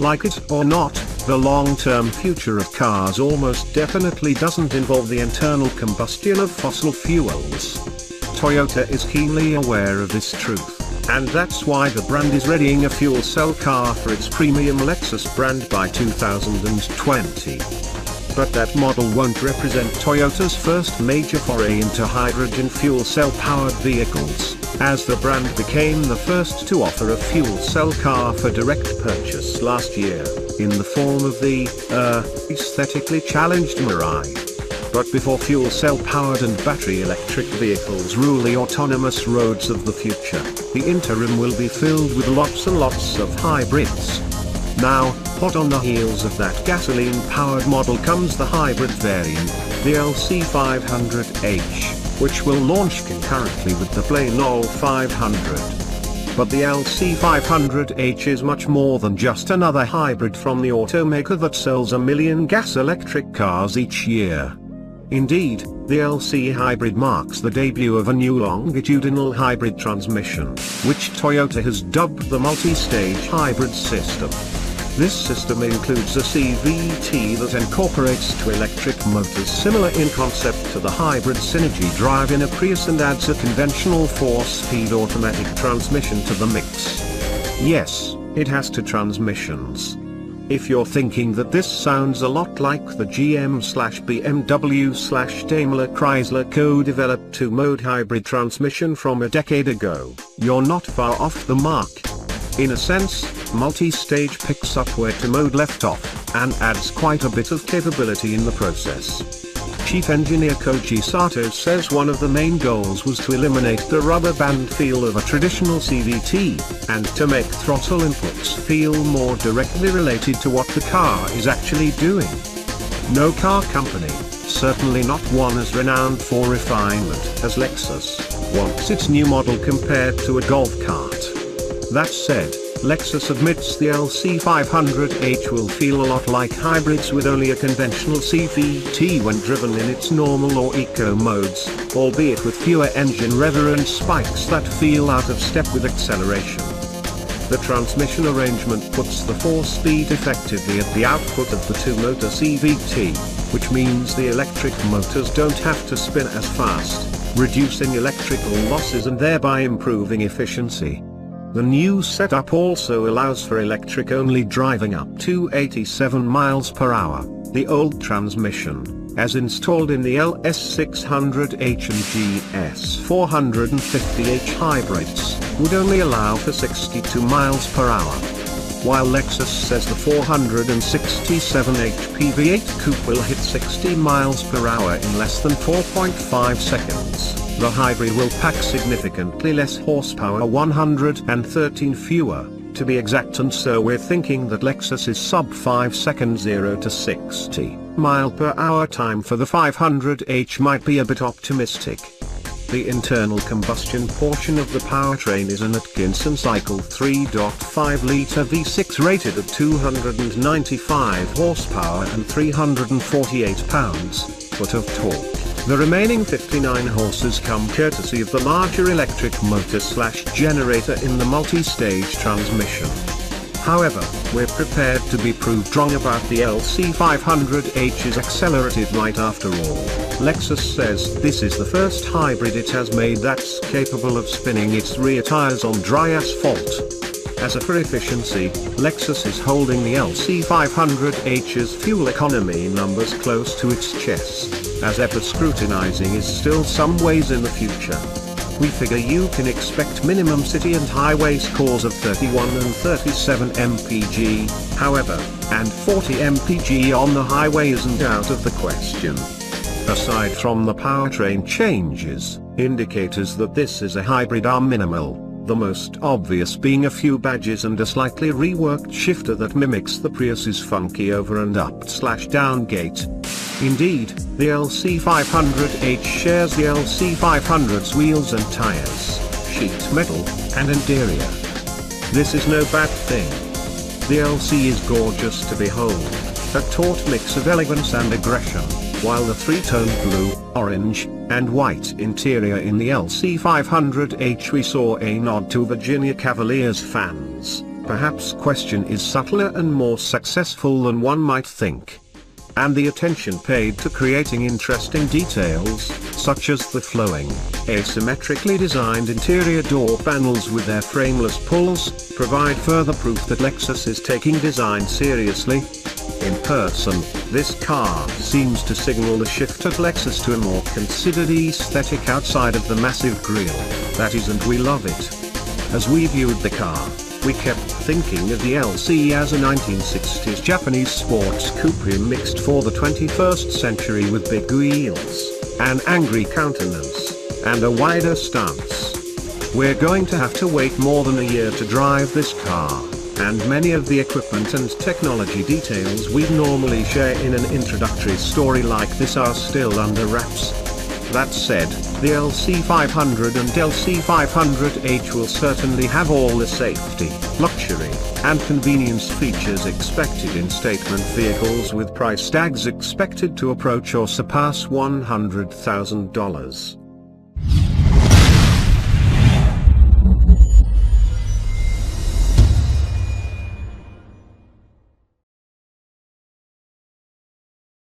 Like it or not, the long-term future of cars almost definitely doesn't involve the internal combustion of fossil fuels. Toyota is keenly aware of this truth, and that's why the brand is readying a fuel cell car for its premium Lexus brand by 2020. But that model won't represent Toyota's first major foray into hydrogen fuel cell powered vehicles, as the brand became the first to offer a fuel cell car for direct purchase last year, in the form of the, aesthetically challenged Mirai. But before fuel cell powered and battery electric vehicles rule the autonomous roads of the future, the interim will be filled with lots and lots of hybrids. Now, hot on the heels of that gasoline-powered model comes the hybrid variant, the LC500h, which will launch concurrently with the plain old 500. But the LC500h is much more than just another hybrid from the automaker that sells 1 million gas-electric cars each year. Indeed, the LC Hybrid marks the debut of a new longitudinal hybrid transmission, which Toyota has dubbed the Multistage hybrid system. This system includes a CVT that incorporates two electric motors similar in concept to the hybrid Synergy drive in a Prius and adds a conventional 4-speed automatic transmission to the mix. Yes, it has two transmissions. If you're thinking that this sounds a lot like the GM/BMW/Daimler Chrysler co-developed two-mode hybrid transmission from a decade ago, you're not far off the mark. In a sense, Multistage picks up where two-mode left off, and adds quite a bit of capability in the process. Chief Engineer Koji Sato says one of the main goals was to eliminate the rubber band feel of a traditional CVT, and to make throttle inputs feel more directly related to what the car is actually doing. No car company, certainly not one as renowned for refinement as Lexus, wants its new model compared to a golf cart. That said, Lexus admits the LC500h will feel a lot like hybrids with only a conventional CVT when driven in its normal or eco modes, albeit with fewer engine revving and spikes that feel out of step with acceleration. The transmission arrangement puts the 4-speed effectively at the output of the two-motor CVT, which means the electric motors don't have to spin as fast, reducing electrical losses and thereby improving efficiency. The new setup also allows for electric-only driving up to 87 miles per hour. The old transmission, as installed in the LS600h and GS450h hybrids, would only allow for 62 miles per hour. While Lexus says the 467 HP V8 coupe will hit 60 miles per hour in less than 4.5 seconds. The hybrid will pack significantly less horsepower, 113 fewer, to be exact, and so we're thinking that Lexus's sub 5 second 0 to 60 mile per hour time for the 500h might be a bit optimistic. The internal combustion portion of the powertrain is an Atkinson cycle 3.5-litre V6 rated at 295 horsepower and 348 pounds-foot of torque. The remaining 59 horses come courtesy of the larger electric motor/generator in the multi-stage transmission. However, we're prepared to be proved wrong about the LC500h's accelerated right after all. Lexus says this is the first hybrid it has made that's capable of spinning its rear tires on dry asphalt. As for efficiency, Lexus is holding the LC500h's fuel economy numbers close to its chest, as ever scrutinizing is still some ways in the future. We figure you can expect minimum city and highway scores of 31 and 37 mpg, however, and 40 mpg on the highway isn't out of the question. Aside from the powertrain changes, indicators that this is a hybrid are minimal. The most obvious being a few badges and a slightly reworked shifter that mimics the Prius's funky over and up/down gate. Indeed, the LC500h shares the LC500's wheels and tires, sheet metal, and interior. This is no bad thing. The LC is gorgeous to behold, a taut mix of elegance and aggression, while the three-tone blue, orange, and white interior in the LC500h we saw a nod to Virginia Cavaliers fans. perhaps question is subtler and more successful than one might think. And the attention paid to creating interesting details, such as the flowing, asymmetrically designed interior door panels with their frameless pulls, provide further proof that Lexus is taking design seriously. In person, this car seems to signal the shift at Lexus to a more considered aesthetic outside of the massive grille. That is, and we love it. As we viewed the car, we kept thinking of the LC as a 1960s Japanese sports coupe mixed for the 21st century with big wheels, an angry countenance, and a wider stance. We're going to have to wait more than a year to drive this car, and many of the equipment and technology details we'd normally share in an introductory story like this are still under wraps. That said, the LC500 and LC500h will certainly have all the safety, luxury, and convenience features expected in statement vehicles, with price tags expected to approach or surpass $100,000.